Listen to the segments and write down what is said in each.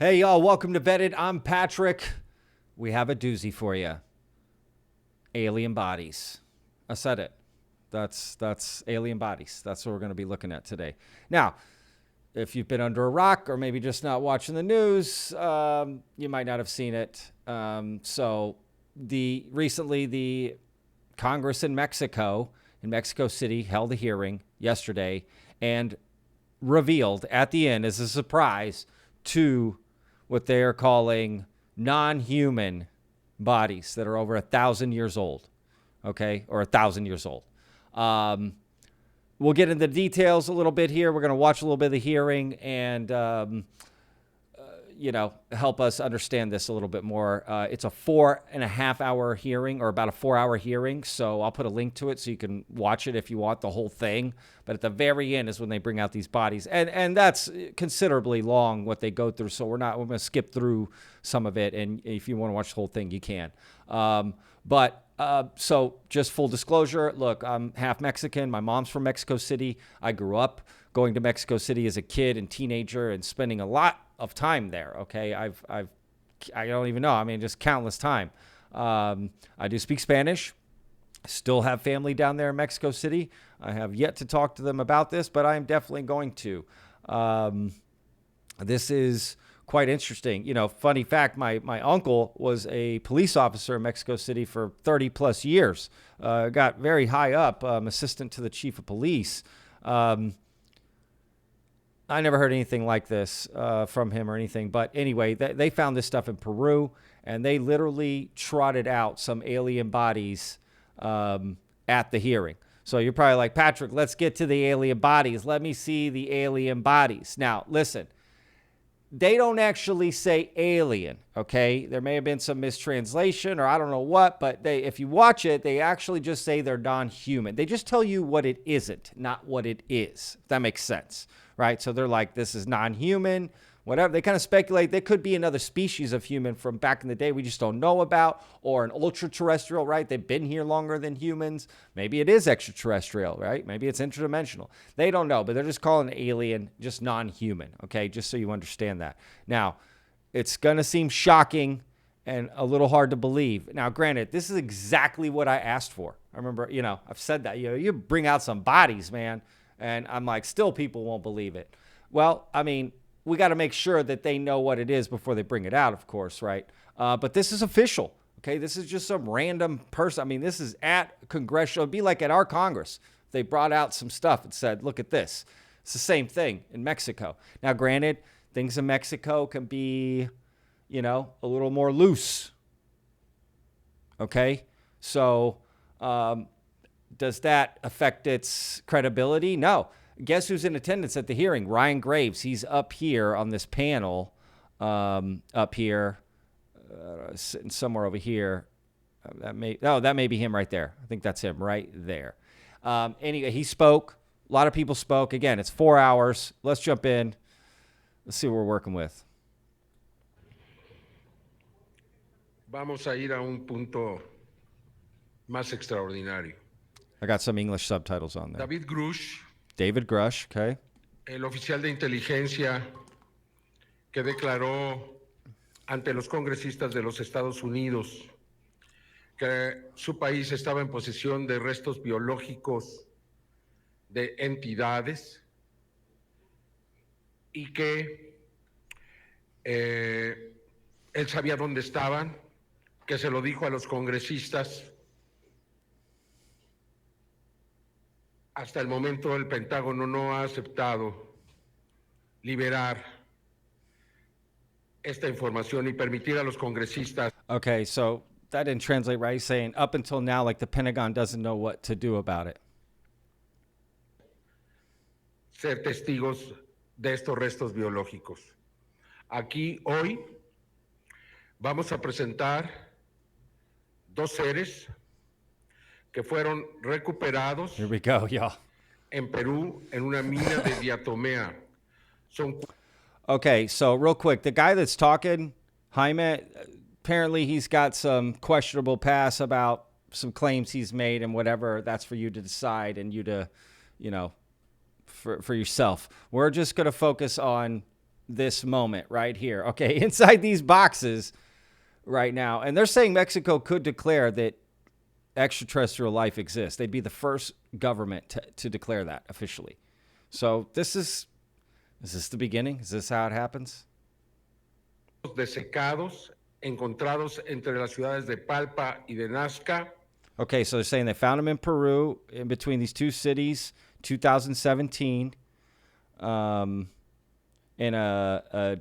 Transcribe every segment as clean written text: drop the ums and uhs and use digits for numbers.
Hey, y'all, welcome to Vetted. I'm Patrick. We have a doozy for you. Alien bodies. I said it. That's alien bodies. That's what we're going to be looking at today. Now, if you've been under a rock or maybe just not watching the news, you might not have seen it. Recently the Congress in Mexico City, held a hearing yesterday and revealed at the end as a surprise to what they are calling non-human bodies that are over 1,000 years old, okay, or 1,000 years old. We'll get into the details a little bit here. We're going to watch a little bit of the hearing and, help us understand this a little bit more. It's a 4.5 hour hearing, or about a 4 hour hearing. So I'll put a link to it so you can watch it if you want the whole thing. But at the very end is when they bring out these bodies. And that's considerably long what they go through. So we're going to skip through some of it. And if you want to watch the whole thing, you can. So just full disclosure, look, I'm half Mexican. My mom's from Mexico City. I grew up going to Mexico City as a kid and teenager and spending a lot of time there. Okay. I don't even know. I mean, just countless time. I do speak Spanish. Still have family down there in Mexico City. I have yet to talk to them about this, but I am definitely going to. This is quite interesting. Funny fact, my uncle was a police officer in Mexico City for 30 plus years. Got very high up, assistant to the chief of police. I never heard anything like this from him or anything. But anyway, they found this stuff in Peru, and they literally trotted out some alien bodies at the hearing. So you're probably like, Patrick, let's get to the alien bodies. Let me see the alien bodies. Now, listen, they don't actually say alien, okay? There may have been some mistranslation or I don't know what, but if you watch it, they actually just say they're non-human. They just tell you what it isn't, not what it is, if that makes sense, right? So they're like, this is non-human, whatever. They kind of speculate there could be another species of human from back in the day we just don't know about, or an ultra-terrestrial, right? They've been here longer than humans. Maybe it is extraterrestrial, right? Maybe it's interdimensional. They don't know, but they're just calling it alien, just non-human, okay? Just so you understand that. Now, it's going to seem shocking and a little hard to believe. Now, granted, this is exactly what I asked for. I remember, I've said that, you bring out some bodies, man. And I'm like, still people won't believe it. Well, I mean, we got to make sure that they know what it is before they bring it out, of course, right? But this is official, okay? This is just some random person. I mean, this is at congressional. It'd be like at our Congress. They brought out some stuff and said, look at this. It's the same thing in Mexico. Now, granted, things in Mexico can be, a little more loose, okay? So does that affect its credibility? No. Guess who's in attendance at the hearing? Ryan Graves. He's up here on this panel, up here, sitting somewhere over here. That may be him right there. I think that's him right there. Anyway, he spoke. A lot of people spoke. Again, it's 4 hours. Let's jump in. Let's see what we're working with. Vamos a ir a un punto más extraordinario. I got some English subtitles on there. David Grush, okay. El oficial de inteligencia que declaró ante los congresistas de los Estados Unidos que su país estaba en posesión de restos biológicos de entidades y que él sabía dónde estaban, que se lo dijo a los congresistas. Hasta el momento el Pentágono no ha aceptado liberar esta información y permitir a los congresistas. Okay, so that didn't translate right. He's saying up until now, like the Pentagon doesn't know what to do about it. Ser testigos de estos restos biológicos. Aquí hoy vamos a presentar dos seres que fueron recuperados. Here we go, y'all. En Perú, en una mina de diatomea. Okay, so real quick, the guy that's talking, Jaime, apparently he's got some questionable past about some claims he's made and whatever. That's for you to decide and you to, for yourself. We're just going to focus on this moment right here. Okay, inside these boxes right now. And they're saying Mexico could declare that extraterrestrial life exists. They'd be the first government to declare that officially. So is this the beginning? Is this how it happens? Desecados, encontrados entre las ciudades de Palpa y de Nazca. Okay, so they're saying they found them in Peru, in between these two cities, 2017. In I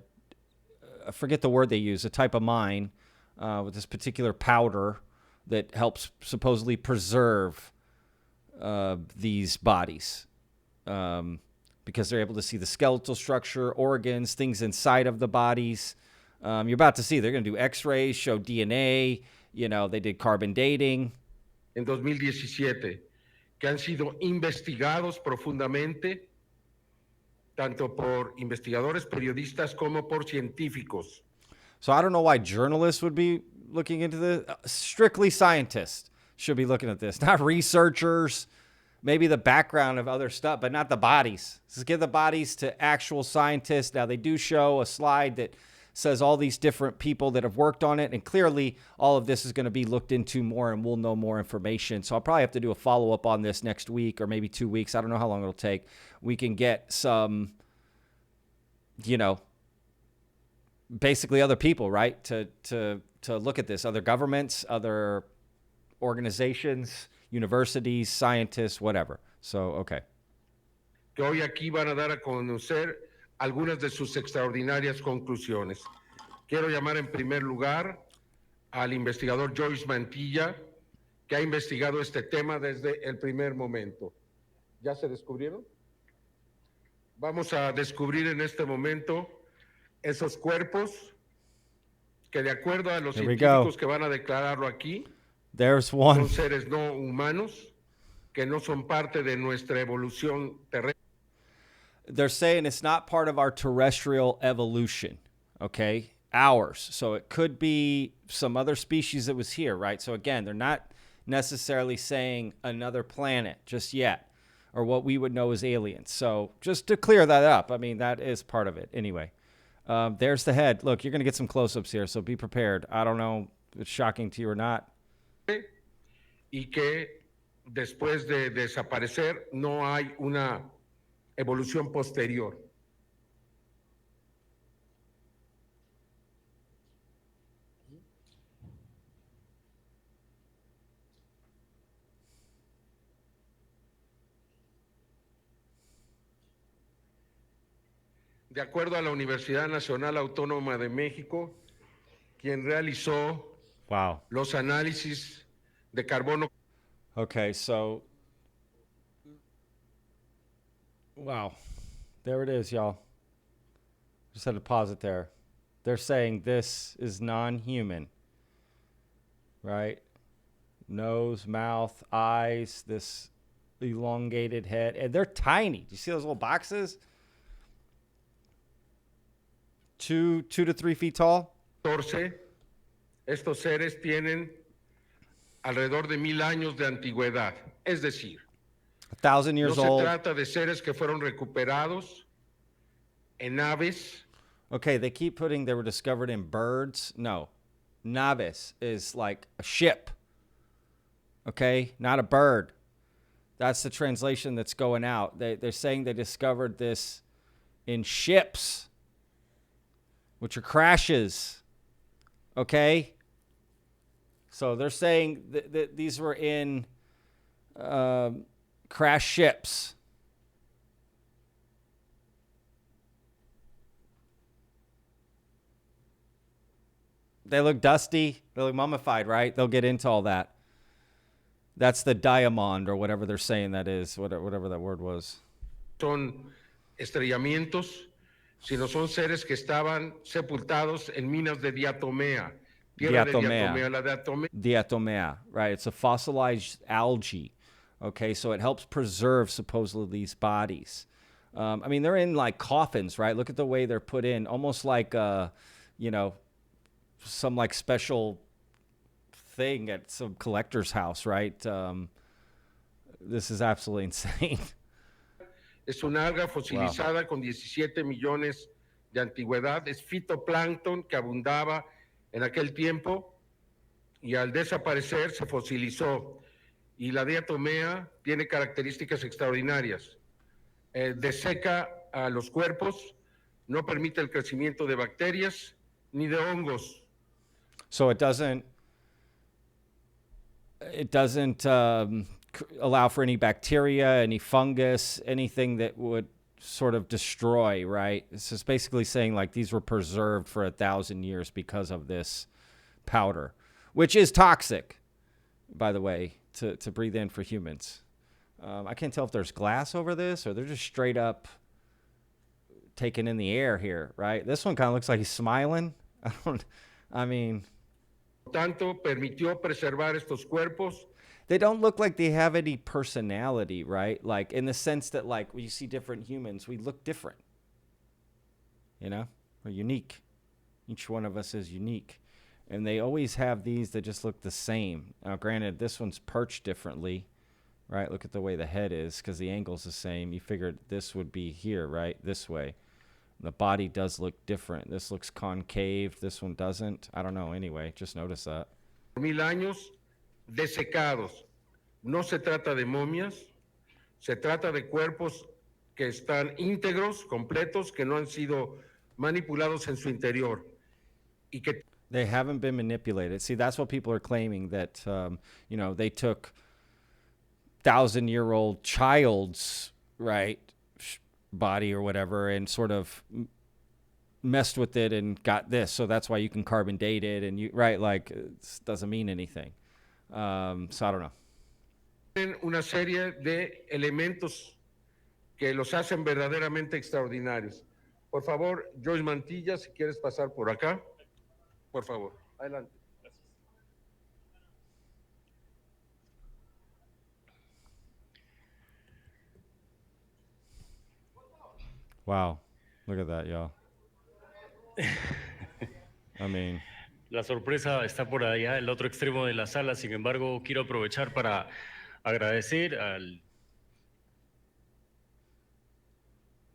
forget the word they use, a type of mine with this particular powder that helps supposedly preserve these bodies because they're able to see the skeletal structure, organs, things inside of the bodies. You're about to see, they're going to do x-rays, show DNA, they did carbon dating. En 2017, que han sido investigados profundamente, tanto por investigadores, periodistas, como por científicos. So I don't know why journalists would be looking into this. Strictly scientists should be looking at this, not researchers. Maybe the background of other stuff, but not the bodies. Just give the bodies to actual scientists. Now, they do show a slide that says all these different people that have worked on it, and clearly all of this is going to be looked into more, and we'll know more information. So I'll probably have to do a follow-up on this next week or maybe 2 weeks. I don't know how long it'll take. We can get some, basically other people, right, to look at this, other governments, other organizations, universities, scientists, whatever. So, okay. Que hoy aquí van a dar a conocer algunas de sus extraordinarias conclusiones. Quiero llamar en primer lugar al investigador Joyce Mantilla, que ha investigado este tema desde el primer momento. ¿Ya se descubrieron? Vamos a descubrir en este momento esos cuerpos que, de acuerdo a los científicos que van a declararlo aquí, There's one. son seres no humanos que no son parte de nuestra evolución terrestre. They're saying it's not part of our terrestrial evolution, okay? Ours. So it could be some other species that was here, right? So again, they're not necessarily saying another planet just yet, or what we would know as aliens. So just to clear that up, I mean, that is part of it. Anyway, there's the head. Look, you're going to get some close-ups here, so be prepared. I don't know if it's shocking to you or not. Y que después de desaparecer no hay una evolución posterior. De acuerdo a la Universidad Nacional Autónoma de México, quien realizó los análisis de carbono. Okay, so, wow, there it is, y'all. Just had to pause it there. They're saying this is non-human, right? Nose, mouth, eyes, this elongated head, and they're tiny. Do you see those little boxes? 2 to 3 feet tall. 14. Estos seres tienen alrededor de 1000 años de antigüedad. Es decir, 1,000 years no old. se trata de seres que fueron recuperados en naves. Okay, they keep putting they were discovered in birds. No. Naves is like a ship. Okay? Not a bird. That's the translation that's going out. They're saying they discovered this in ships, which are crashes. Okay? So they're saying that these were in crash ships. They look dusty. They look mummified, right? They'll get into all that. That's the diamond or whatever they're saying that is, whatever that word was. Son estrellamientos, sino son seres que estaban sepultados en minas de diatomea. Tierra de diatomea. La diatomea, right? It's a fossilized algae. Okay, so it helps preserve supposedly these bodies. I mean, they're in like coffins, right? Look at the way they're put in, almost like, some like special thing at some collector's house, right? This is absolutely insane. Es una alga fosilizada con 17 millones de antigüedad, es fitoplancton que abundaba en aquel tiempo y al desaparecer se fosilizó. Y la diatomea tiene características extraordinarias. Deseca a los cuerpos, no permite el crecimiento de bacterias ni de hongos. So it doesn't allow for any bacteria, any fungus, anything that would sort of destroy, right? This is basically saying like these were preserved for 1,000 years because of this powder, which is toxic, by the way, to breathe in for humans. I can't tell if there's glass over this or they're just straight up taking in the air here, right? This one kind of looks like he's smiling. I mean, Tanto permitió preservar estos cuerpos. They don't look like they have any personality, right? Like in the sense that like when you see different humans, we look different. You know? We're unique. Each one of us is unique. And they always have these that just look the same. Now, granted, this one's perched differently, right? Look at the way the head is because the angle's the same. You figured this would be here, right? This way. The body does look different. This looks concave. This one doesn't. I don't know. Anyway, just notice that. 1000 años desecados. No se trata de momias, se trata de cuerpos que están íntegros, completos, que no han sido manipulados en su interior. Y que They haven't been manipulated. See, that's what people are claiming, that, they took 1,000-year-old child's, right, body or whatever and sort of messed with it and got this. So that's why you can carbon date it and it doesn't mean anything. So I don't know. tienen una serie de elementos que los hacen verdaderamente extraordinarios. Por favor, Joyce Mantilla, si quieres pasar por acá, por favor, adelante. Wow. Look at that, y'all. I mean, La sorpresa está por allá, el otro extremo de la sala. Sin embargo, quiero aprovechar para agradecer al...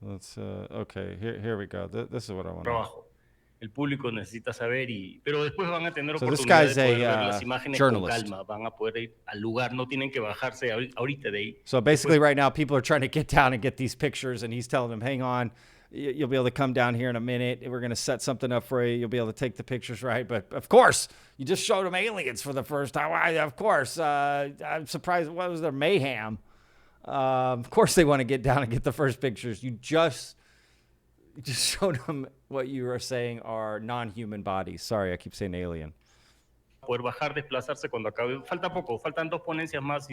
let's, okay, here we go. This is what I want. trabajo. El público necesita saber, pero después van a tener So this oportunidad guy's de poder a, ver las imágenes journalist. con calma. Van a poder ir al lugar, no tienen que bajarse ahorita de ahí. So basically right now people are trying to get down and get these pictures and he's telling them, hang on, you'll be able to come down here in a minute. We're going to set something up for you. You'll be able to take the pictures, right? But of course, you just showed them aliens for the first time. Of course, I'm surprised. What was their mayhem? Of course they want to get down and get the first pictures. You just showed them what you were saying are non-human bodies. Sorry, I keep saying alien. Poder bajar, desplazarse cuando acabe. Falta poco, faltan 2 ponencias más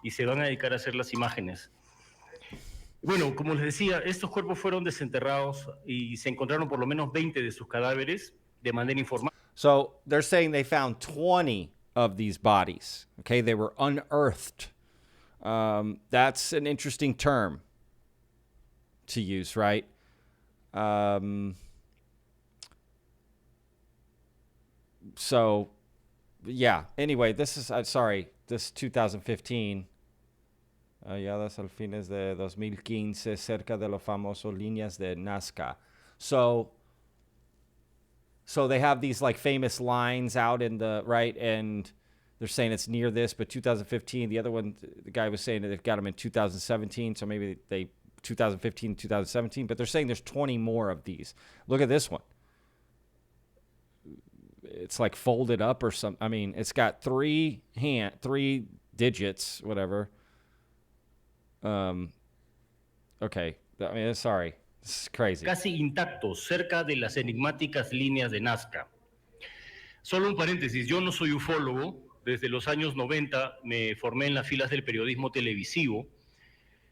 y se van a dedicar a hacer las imágenes. Bueno, como les decía, estos cuerpos fueron desenterrados y se encontraron por lo menos 20 de sus cadáveres de manera informal. So they're saying they found 20 of these bodies. Okay, they were unearthed. That's an interesting term to use, right? So, yeah. Anyway, this is, this 2015. Halladas al fines de 2015 cerca de los famosos líneas de Nazca. So they have these like famous lines out in the right, and they're saying it's near this, but 2015. The other one, the guy was saying that they've got them in 2017, so maybe 2015, 2017. But they're saying there's 20 more of these. Look at this one. It's like folded up or something. I mean, it's got 3 digits, whatever. Okay. I mean, sorry. This is crazy. Casi intactos, cerca de las enigmáticas líneas de Nazca. Solo un paréntesis, yo no soy ufólogo. Desde los años 90 me formé en las filas del periodismo televisivo.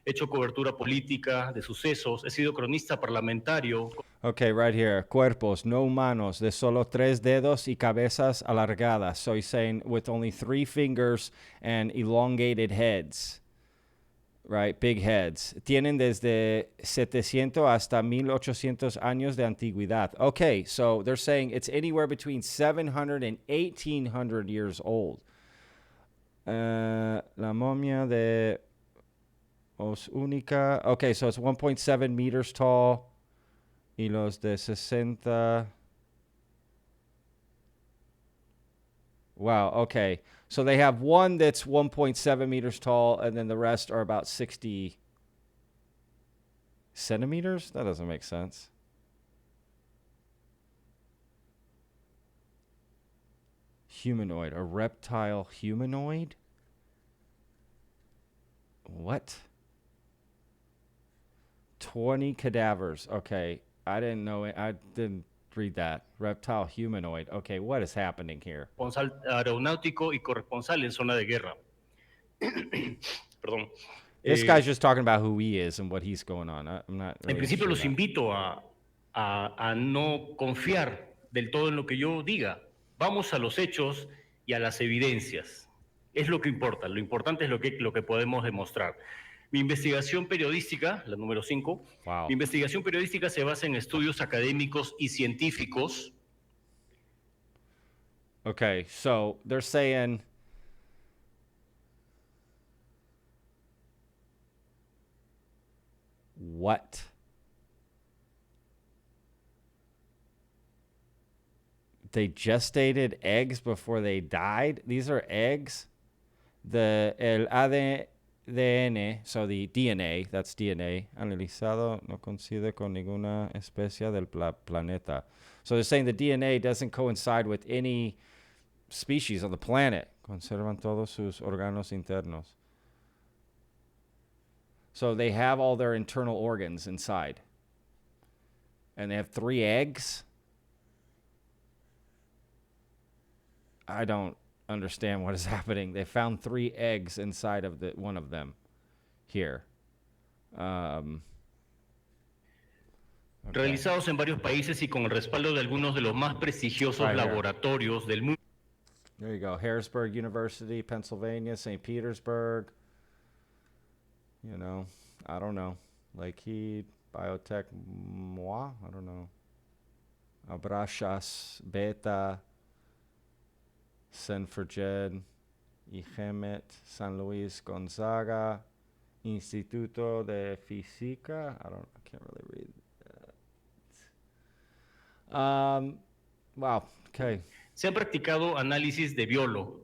He hecho cobertura política, de sucesos. He sido cronista parlamentario. Okay, right here. Cuerpos no humanos de solo 3 dedos y cabezas alargadas. So he's saying with only 3 fingers and elongated heads. Right, big heads. Tienen desde 700 hasta 1800 años de antigüedad. Okay, so they're saying it's anywhere between 700 and 1800 years old. La momia de Os Única. Okay, so it's 1.7 meters tall. Y los de 60. Wow, okay. So they have one that's 1.7 meters tall, and then the rest are about 60 centimeters? That doesn't make sense. Humanoid. A reptile humanoid? What? 20 cadavers. Okay. I didn't know it. I didn't read that. Reptile humanoid. Okay, what is happening here? Corresponsal aeronáutico y corresponsal en zona de guerra. Perdón. This guy's just talking about who he is and what he's going on. I'm not really En principio sure los that. invito a no confiar del todo en lo que yo diga. Vamos a los hechos y a las evidencias. Es lo que importa. Lo importante es lo que podemos demostrar. Mi investigación periodística, la número 5, Wow. mi investigación periodística se basa en estudios académicos y científicos. Okay, so they're saying what? They gestated eggs before they died? These are eggs? El ADN, so the DNA, that's DNA, analizado no coincide con ninguna especie del planeta. So they're saying the DNA doesn't coincide with any species on the planet. Conservan todos sus órganos internos. So they have all their internal organs inside. And they have 3 eggs? I don't understand what is happening. They found 3 eggs inside of one of them here. Okay. Realizados en varios países y con el respaldo de algunos de los más prestigiosos Right here. laboratorios del mundo. There you go. Harrisburg University, Pennsylvania, St. Petersburg. You know, I don't know. Lakeheed, Biotech, Moi, I don't know. Abrachas, Beta, Senferjed, Igemet, San Luis Gonzaga, Instituto de Física. I can't really read that. Wow, okay. Se han practicado análisis de biólogos,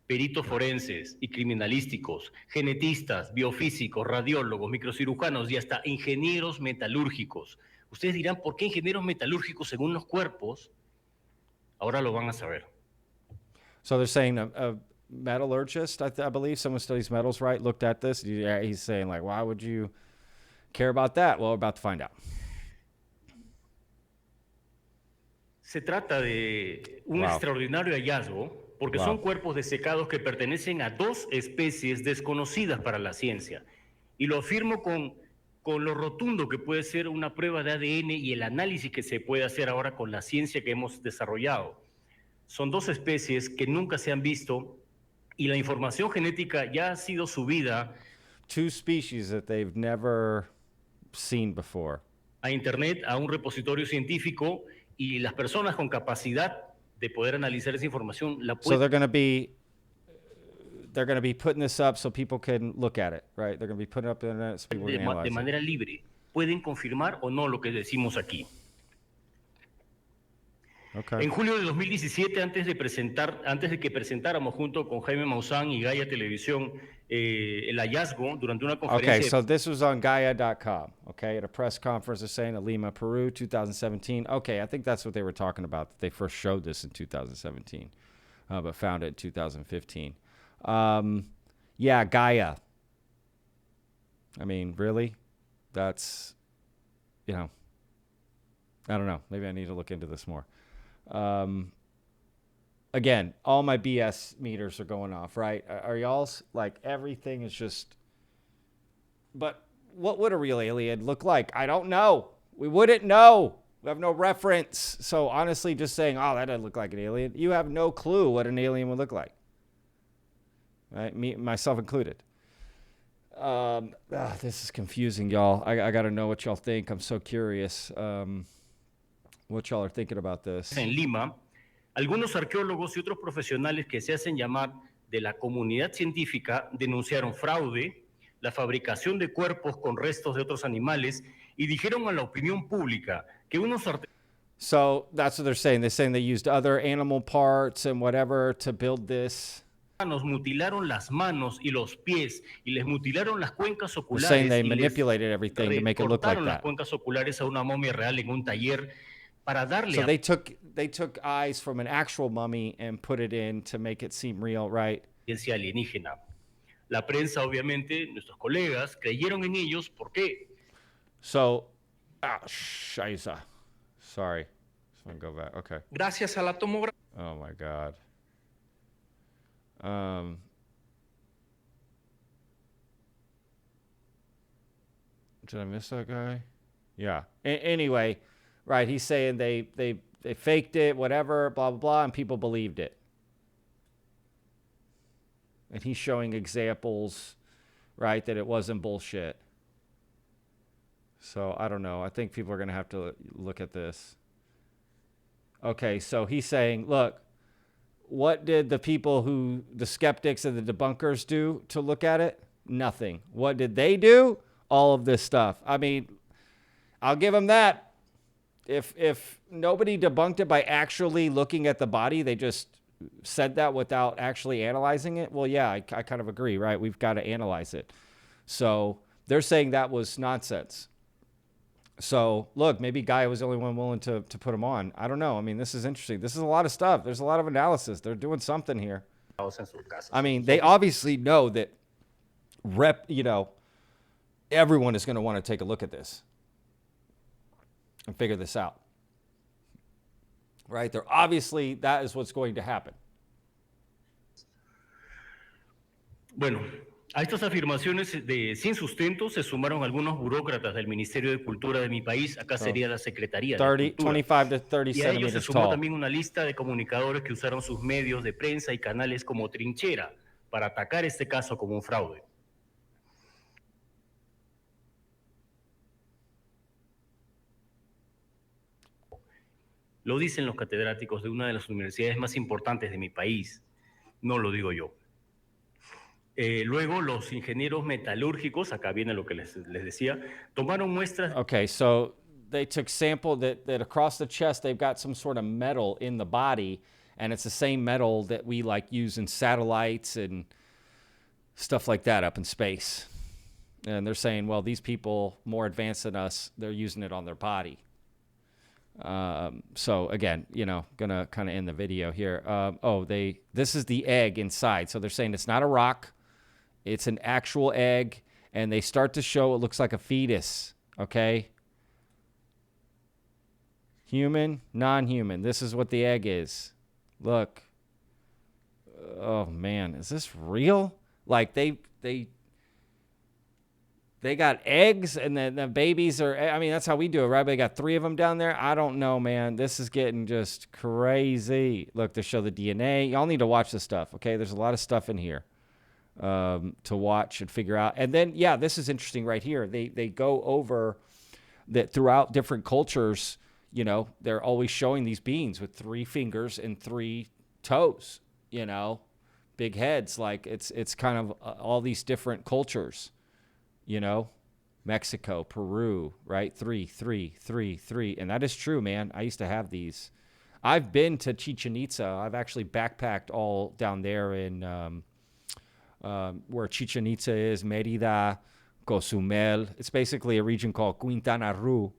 peritos forenses y criminalísticos, genetistas, biofísicos, radiólogos, microcirujanos y hasta ingenieros metalúrgicos. Ustedes dirán, ¿por qué ingenieros metalúrgicos según los cuerpos? Ahora lo van a saber. So they're saying a metallurgist, I believe, someone studies metals, right, looked at this. Yeah, he's saying, like, why would you care about that? Well, we're about to find out. Se trata de un extraordinario hallazgo porque son cuerpos desecados que pertenecen a 2 especies desconocidas para la ciencia. Y lo afirmo con lo rotundo que puede ser una prueba de ADN y el análisis que se puede hacer ahora con la ciencia que hemos desarrollado. Son 2 especies que nunca se han visto y la información genética ya ha sido subida 2 species that they've never seen before. A internet, a un repositorio científico, y las personas con capacidad de poder analizar esa información la pueden. So they're going to be putting this up so people can look at it, right? They're going to be putting it up in the internet so people can analyze de manera libre. Pueden confirmar o no lo que decimos aquí. Okay. En julio de 2017, antes de que presentáramos junto con Jaime Maussan y Gaia Televisión el hallazgo durante una conferencia. Okay, so this was on Gaia.com, okay, at a press conference saying in Lima, Peru, 2017. Okay, I think that's what they were talking about, that they first showed this in 2017, but found it in 2015. Yeah, Gaia. I mean, really? That's, you know, I don't know. Maybe I need to look into this more. Again, all my BS meters are going off, right? Are y'all's like everything is just. But what would a real alien look like? I don't know. We wouldn't know. We have no reference. So honestly, just saying, oh, that doesn't look like an alien. You have no clue what an alien would look like. Right? Me, myself included. This is confusing, y'all. I got to know what y'all think. I'm so curious what y'all are thinking about this. En Lima, algunos arqueólogos y otros profesionales que se hacen llamar de la comunidad científica denunciaron fraude, la fabricación de cuerpos con restos de otros animales y dijeron a la opinión pública que unos So that's what they're saying. They're saying they used other animal parts and whatever to build this. artesanos mutilaron las manos y los pies y les mutilaron las cuencas They're saying oculares they y les manipulated everything to make it look like recortaron las that. cuencas oculares a una momia real en un taller para darle So they took eyes from an actual mummy and put it in to make it seem real, right? apariencia alienígena. La prensa, obviamente, nuestros colegas, creyeron en ellos. ¿Por qué? So, scheiße. Sorry. Just want to go back. Okay. Gracias a la tomografía. Oh my God. Did I miss that guy? Yeah. Anyway, right? He's saying they faked it, whatever, blah blah blah, and people believed it. And he's showing examples, right, that it wasn't bullshit. So I don't know. I think people are gonna have to look at this. Okay, so he's saying, look, what did the skeptics and the debunkers do to look at it? Nothing. What did they do? All of this stuff. I mean, I'll give them that. If nobody debunked it by actually looking at the body, they just said that without actually analyzing it. Well, yeah, I kind of agree, right? We've got to analyze it. So they're saying that was nonsense. So look, maybe Guy was the only one willing to put him on. I don't know. I mean, this is interesting. This is a lot of stuff. There's a lot of analysis. They're doing something here. I mean, they obviously know that everyone is going to want to take a look at this and figure this out. Right? They're obviously, that is what's going to happen. Bueno, a estas afirmaciones sin sustento se sumaron algunos burócratas del Ministerio de Cultura de mi país. Acá sería la Secretaría de Cultura. 25 to 30 y a ellos se centimeters sumó tall. también una lista de comunicadores que usaron sus medios de prensa y canales como trinchera para atacar este caso como un fraude. Lo dicen los catedráticos de una de las universidades más importantes de mi país. No lo digo yo. Luego los ingenieros metalúrgicos, acá viene lo que les decía, tomaron muestras. Okay, so they took sample that across the chest they've got some sort of metal in the body, and it's the same metal that we like use in satellites and stuff like that up in space. And they're saying, well, these people more advanced than us, they're using it on their body. So again, gonna kind of end the video here. This is the egg inside. So they're saying it's not a rock. It's an actual egg, and they start to show it looks like a fetus, okay? Human, non-human. This is what the egg is. Look. Oh, man. Is this real? Like, they got eggs, and then the babies are, I mean, that's how we do it, right? But they got 3 of them down there. I don't know, man. This is getting just crazy. Look, they show the DNA. Y'all need to watch this stuff, okay? There's a lot of stuff in here to watch and figure out. And then, yeah, this is interesting right here. They go over that throughout different cultures, they're always showing these beings with 3 fingers and 3 toes, big heads. Like it's kind of all these different cultures, Mexico, Peru, right? 3, 3, 3, 3. And that is true, man. I used to have these. I've been to Chichen Itza. I've actually backpacked all down there in where Chichen Itza is, Mérida, Cozumel. It's basically a region called Quintana Roo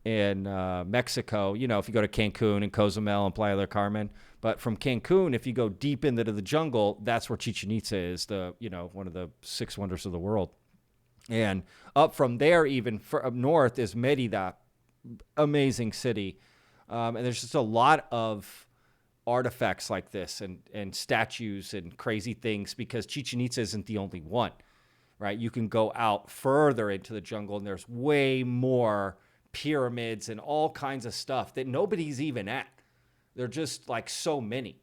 in Mexico. If you go to Cancun and Cozumel and Playa del Carmen. But from Cancun, if you go deep into the jungle, that's where Chichen Itza is, one of the 6 wonders of the world. And up from there, even up north, is Mérida, amazing city. And there's just a lot of artifacts like this and statues and crazy things, because Chichen Itza isn't the only one, right? You can go out further into the jungle, and there's way more pyramids and all kinds of stuff that nobody's even at. They're just like so many.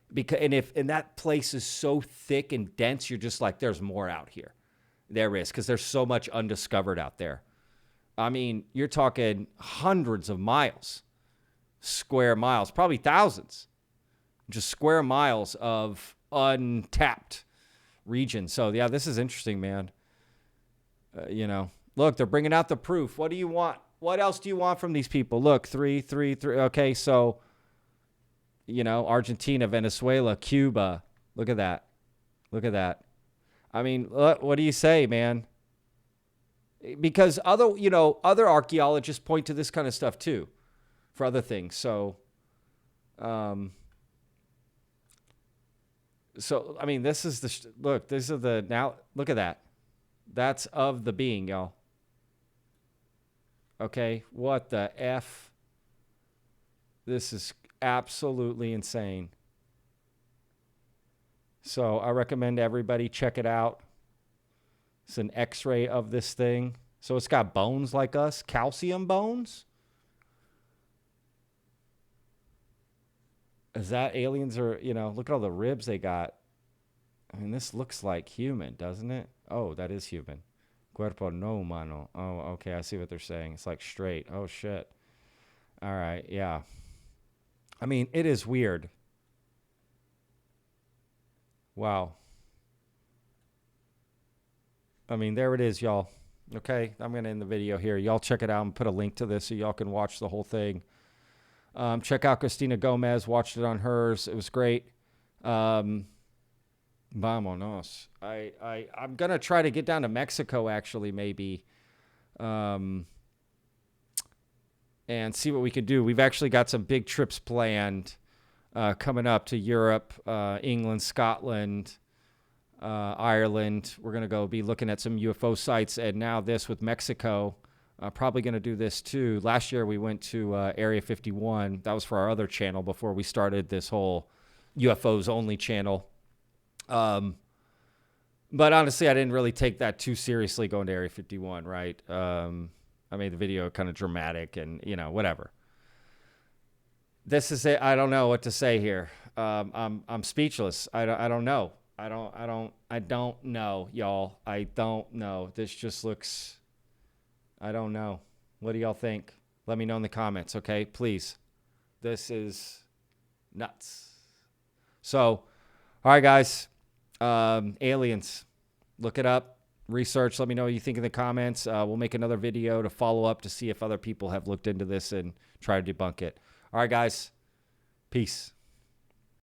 And that place is so thick and dense, you're just like, there's more out here. There is, because there's so much undiscovered out there. I mean, you're talking hundreds of miles, square miles, probably thousands, just square miles of untapped region. So, yeah, this is interesting, man. Look, they're bringing out the proof. What do you want? What else do you want from these people? Look, 3, 3, 3. Okay, so, you know, Argentina, Venezuela, Cuba. Look at that. Look at that. I mean, what do you say, man? Because other archaeologists point to this kind of stuff too for other things. So, I mean, this is look, look at that. That's of the being, y'all. Okay, what the F? This is absolutely insane. So I recommend everybody check it out. It's an x-ray of this thing. So it's got bones like us, calcium bones. Is that aliens are, look at all the ribs they got. I mean, this looks like human, doesn't it? Oh, that is human. Cuerpo no humano. Oh, okay. I see what they're saying. It's like straight. Oh, shit. All right. Yeah. I mean, it is weird. Wow. I mean, there it is, y'all. Okay. I'm going to end the video here. Y'all check it out and put a link to this so y'all can watch the whole thing. Check out Christina Gomez. Watched it on hers. It was great. Vamonos. I'm going to try to get down to Mexico, actually, maybe, and see what we can do. We've actually got some big trips planned coming up to Europe, England, Scotland, Ireland. We're going to go be looking at some UFO sites, and now this with Mexico. Probably going to do this, too. Last year, we went to Area 51. That was for our other channel before we started this whole UFOs only channel. But honestly, I didn't really take that too seriously going to Area 51, right? I made the video kind of dramatic and, whatever. This is it. I don't know what to say here. I'm speechless. I don't know. I don't know, y'all. I don't know. This just looks, I don't know. What do y'all think? Let me know in the comments, okay? Please. This is nuts. So, all right, guys. Aliens, look it up, research, let me know what you think in the comments. We'll make another video to follow up to see if other people have looked into this and try to debunk it. All right, guys, peace.